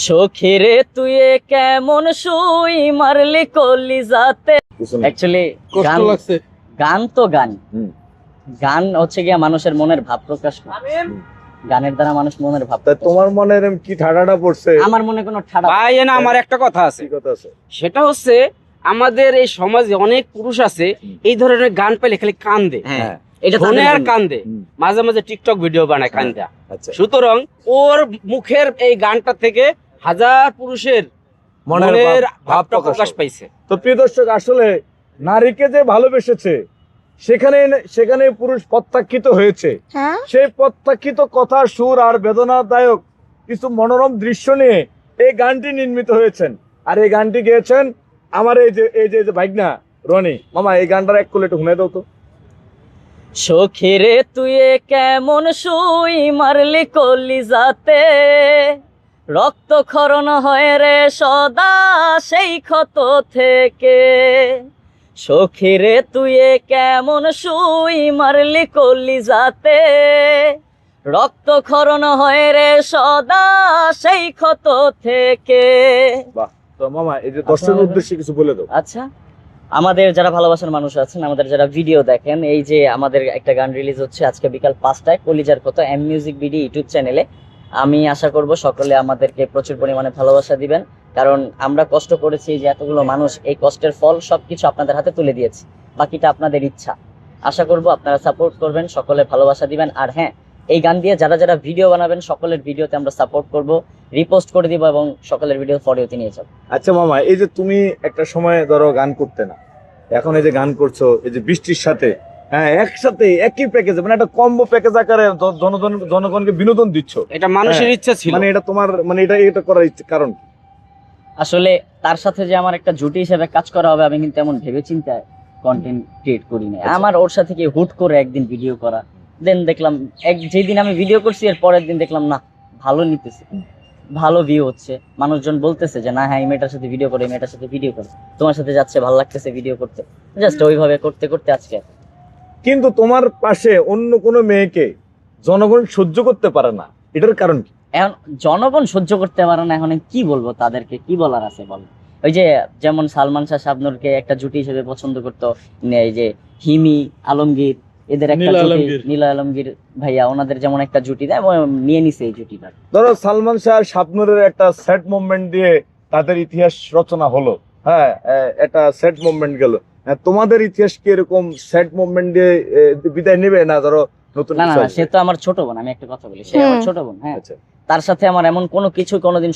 সখিরে তুই কেমন শুই মারলি কলিজাতে। অ্যাকচুয়ালি কষ্ট লাগছে। গান তো গান, গান হচ্ছে গিয়া মানুষের মনের ভাব প্রকাশ করে। গানের দ্বারা মানুষ মনের ভাব তা তোমার মনে এরকম কি ঠাডাটা পড়ছে? আমার মনে কোনো ঠাড়া ভাই না, আমার একটা কথা আছে। কি কথা আছে? সেটা হচ্ছে আমাদের এই সমাজে অনেক পুরুষ আছে এই ধরনের গান পেলে খালি কান্দে, হ্যাঁ এটা শোনে তাদের আর জন্য। কান্দে, মাঝে মাঝে টিকটক ভিডিও বানায় কান্দা। আচ্ছা, সুতরাং ওর মুখের এই গানটা থেকে হাজার পুরুষের মনের ভাবটা প্রকাশ পাইছে। তো প্রিয় দর্শক, আসলে নারীকে যে ভালোবেসেছে সেখানে সেখানে পুরুষ প্রত্যাখ্যিত হয়েছে। সেই প্রত্যাখ্যিত কথা, সুর আর বেদনাদায়ক কিছু মনোরম দৃশ্য নিয়ে এই গানটি নির্মিত হয়েছেন। আর এই গানটি গেয়েছেন আমার এই যে ভাইগনা রনি মামা। এই গানটার এক কোলে একটু শুনে দাও তো। সখিরে তুই কেমন শুই মারলি কলিজাতে, রক্ত ক্ষরণ হয় রে সদা সেই ক্ষত থেকে। সখিরে তুই কেমন শুই মারলি কলিজাতে, রক্ত ক্ষরণ হয় রে সদা সেই ক্ষত থেকে। বাহ, তো মামা এই যে দর্শকের উদ্দেশ্যে কিছু বলে দাও। আচ্ছা, আমাদের যারা ভালোবাসার মানুষ আছেন, আমাদের যারা ভিডিও দেখেন, এই যে আমাদের একটা গান রিলিজ হচ্ছে আজকে বিকাল 5টায় কলিজার কত এম মিউজিক ভিডিও ইউটিউব চ্যানেলে। আমি আশা করব সকলে আমাদেরকে প্রচুর পরিমাণে ভালোবাসা দিবেন, কারণ আমরা কষ্ট করেছি যে এতগুলো মানুষ, এই কষ্টের ফল সবকিছু আপনাদের হাতে তুলে দিয়েছি, বাকিটা আপনাদের ইচ্ছা। আশা করব আপনারা সাপোর্ট করবেন, সকলে ভালোবাসা দিবেন। আর হ্যাঁ, এই গান দিয়ে যারা যারা ভিডিও বানাবেন সকলের ভিডিওতে আমরা সাপোর্ট করব, রিপোস্ট করে দিব এবং সকলের ভিডিও ফলোতে নিয়ে যাব। আচ্ছা মামা, এই যে তুমি একটা সময় ধরো গান করতে না, এখন এই যে গান করছো এই যে বৃষ্টির সাথে, হ্যাঁ একসাথে একই প্যাকেজে, মানে একটা কম্বো প্যাকেজ আকারে জনগণকে বিনোদন দিচ্ছ। এটা মানুষের ইচ্ছা ছিল। মানে এটা তোমার, মানে এটা করার কারণ কি? আসলে তার সাথে যে আমার একটা জুটি হিসেবে কাজ করা হবে, আমি কিন্তু এমন ভেবে চিন্তায় কন্টেন্ট ক্রিয়েট করি না। আমার ওর সাথে কি হুট করে একদিন ভিডিও করা, দেন দেখলাম যেদিন আমি ভিডিও করছি এর পরের দিন দেখলাম না ভালো নিতেছে, ভালো ভিউ হচ্ছে, মানুষজন বলতেছে যে না হ্যাঁ এই মেয়েটার সাথে ভিডিও করে, এই মেয়েটার সাথে ভিডিও করে, তোমার সাথে যাচ্ছে, ভালো লাগতেছে ভিডিও করতে। জাস্ট ওইভাবে করতে করতে আজকে। কিন্তু তোমার পাশে অন্য কোনো মেয়েকে জনগণ সহ্য করতে পারে না, এটার কারণ কি? এখন জনগণ সহ্য করতে পারে না, এখন কি বলবো, তাদেরকে কি বলার আছে বল। ওই যে যেমন সালমান শাহ শাবনূরকে একটা জুটি হিসেবে পছন্দ করতো, এই যে হিমি আলমগীর, এদের একটা জুটি, নীলা আলমগীর ভাইয়া, ওনাদের যেমন একটা জুটি দেয়, নিয়ে নিছে এই জুটিটা। ধরো সালমান শাহ আর শাবনূরের একটা স্যাড মুভমেন্ট দিয়ে তাদের ইতিহাস রচনা হলো, হ্যাঁ একটা স্যাড মুভমেন্ট গেল। তোমাদের ইতিহাস কি এরকম স্যাড মুভমেন্ট দিয়ে বিদায় নেবে না? ধরো নতুন না না, সে তো আমার ছোট বোন, আমি একটা কথা বলি, সে আমার ছোট বোন, হ্যাঁ, আচ্ছা, তার সাথে আমার এমন কোনো কিছু কোনোদিন